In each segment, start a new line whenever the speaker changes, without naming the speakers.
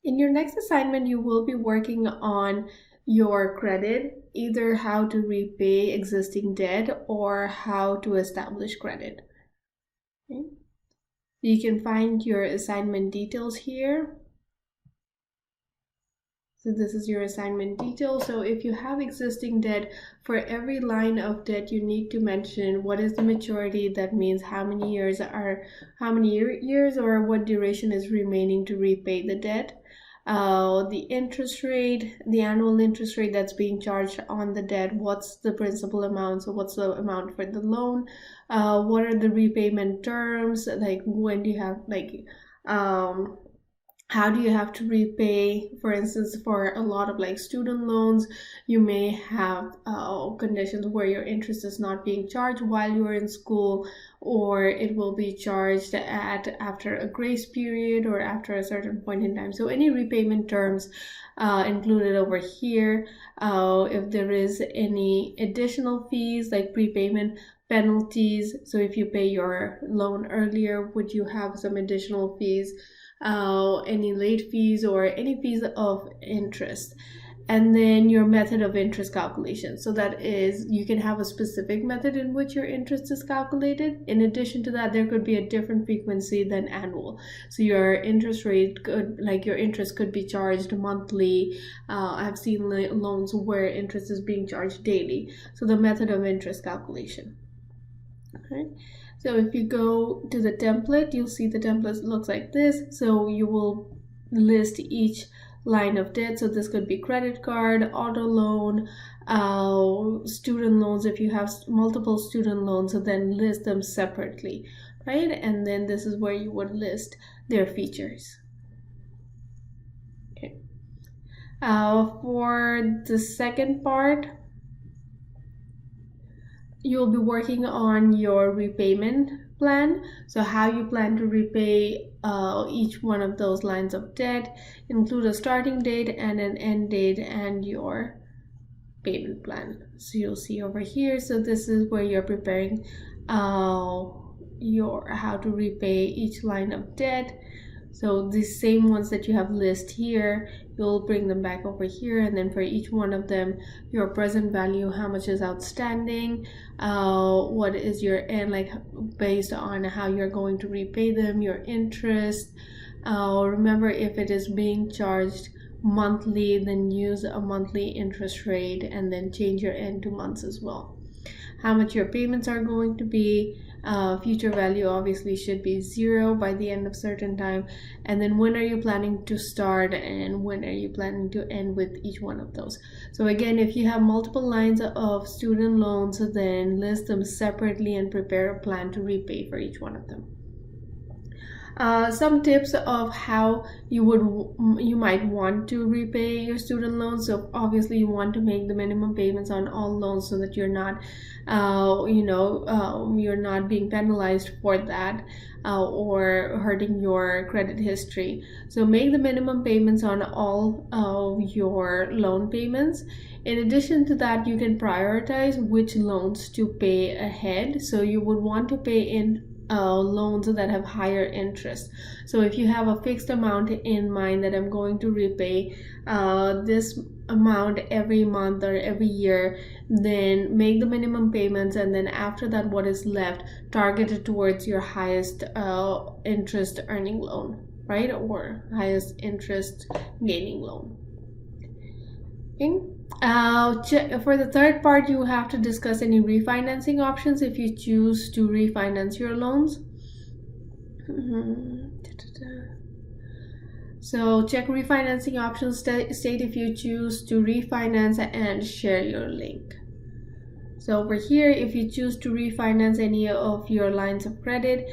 In your next assignment, you will be working on your credit, either how to repay existing debt or how to establish credit. Okay. You can find your assignment details here. So this is your assignment detail. So if you have existing debt, for every line of debt, you need to mention what is the maturity. That means how many years or what duration is remaining to repay the debt. The interest rate, the annual interest rate that's being charged on the debt, what's the principal amount, so what's the amount for the loan, what are the repayment terms, like when do you have how do you have to repay. For instance, for a lot of student loans, you may have conditions where your interest is not being charged while you're in school, or it will be charged after a grace period or after a certain point in time. So any repayment terms included over here. If there is any additional fees like prepayment penalties, so if you pay your loan earlier, would you have some additional fees, any late fees or any fees of interest, and then your method of interest calculation. So that is, you can have a specific method in which your interest is calculated. In addition to that, there could be a different frequency than annual. So your interest rate could, your interest could be charged monthly. I've seen loans where interest is being charged daily. So the method of interest calculation. Okay. So if you go to the template, you'll see the template looks like this. So you will list each line of debt. So this could be credit card, auto loan, student loans. If you have multiple student loans, so then list them separately, right? And then this is where you would list their features. Okay. For the second part, you'll be working on your repayment plan. So how you plan to repay each one of those lines of debt, include a starting date and an end date and your payment plan. So you'll see over here. So this is where you're preparing your how to repay each line of debt. So the same ones that you have listed here, you'll bring them back over here, and then for each one of them, your present value, how much is outstanding, what is your end, based on how you're going to repay them, your interest. Remember, if it is being charged monthly, then use a monthly interest rate and then change your end to months as well. How much your payments are going to be. Future value obviously should be 0 by the end of certain time, and then when are you planning to start and when are you planning to end with each one of those. So again, if you have multiple lines of student loans, then list them separately and prepare a plan to repay for each one of them. Some tips of how you might want to repay your student loans. So obviously you want to make the minimum payments on all loans so that you're not you're not being penalized for that or hurting your credit history. So make the minimum payments on all of your loan payments. In addition to that, you can prioritize which loans to pay ahead. So you would want to pay in loans that have higher interest. So if you have a fixed amount in mind that I'm going to repay this amount every month or every year, then make the minimum payments, and then after that, what is left, target it towards your highest interest earning loan, right? Or highest interest gaining loan. Okay. For the third part, you have to discuss any refinancing options if you choose to refinance your loans. So check refinancing options, state if you choose to refinance, and share your link. So over here, if you choose to refinance any of your lines of credit,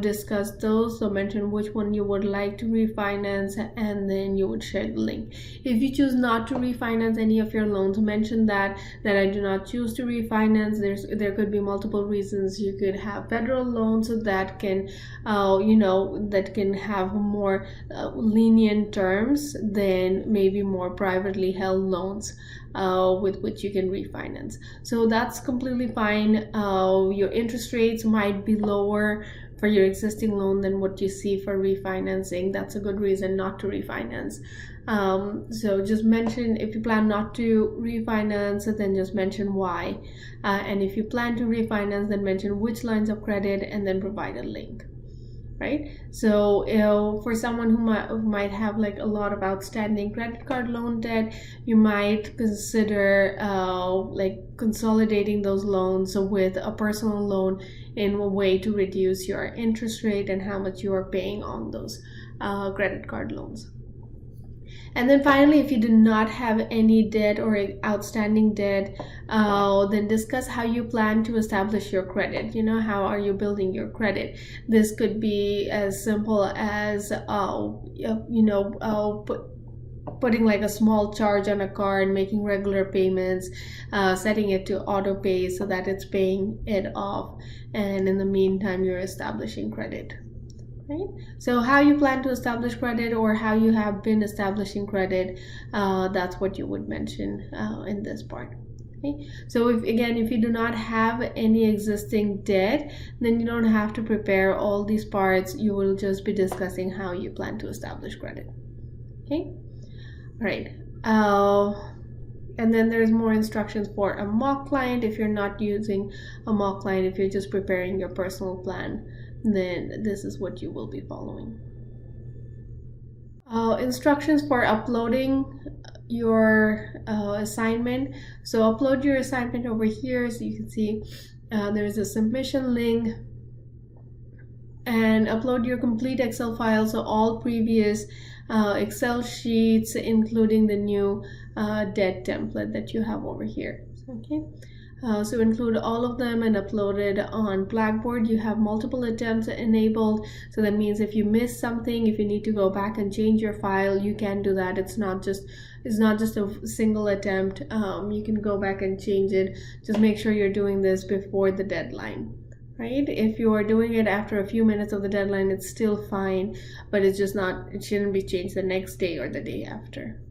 discuss those. So mention which one you would like to refinance, and then you would share the link. If you choose not to refinance any of your loans, mention that I do not choose to refinance. There could be multiple reasons. You could have federal loans that can that can have more lenient terms than maybe more privately held loans with which you can refinance. So that's completely fine. Your interest rates might be lower for your existing loan than what you see for refinancing, that's a good reason not to refinance. So just mention, if you plan not to refinance, then just mention why. And if you plan to refinance, then mention which lines of credit and then provide a link. Right? So for someone who might have like a lot of outstanding credit card loan debt, you might consider like consolidating those loans with a personal loan in a way to reduce your interest rate and how much you are paying on those credit card loans. And then finally, if you do not have any debt or outstanding debt, then discuss how you plan to establish your credit. How are you building your credit? This could be as simple as, putting like a small charge on a card, making regular payments, setting it to auto pay so that it's paying it off. And in the meantime, you're establishing credit. Right? So how you plan to establish credit or how you have been establishing credit, that's what you would mention in this part. Okay? So if you do not have any existing debt, then you don't have to prepare all these parts. You will just be discussing how you plan to establish credit. Okay? All right. And then there's more instructions for a mock client. If you're not using a mock client, if you're just preparing your personal plan, then this is what you will be following. Instructions for uploading your assignment. So upload your assignment over here. So you can see there's a submission link, and upload your complete Excel file. So all previous Excel sheets, including the new debt template that you have over here. Okay. So include all of them and upload it on Blackboard. You have multiple attempts enabled, so that means if you miss something, if you need to go back and change your file, you can do that. It's not just a single attempt. You can go back and change it. Just make sure you're doing this before the deadline. Right? If you are doing it after a few minutes of the deadline, it's still fine, but it shouldn't be changed the next day or the day after.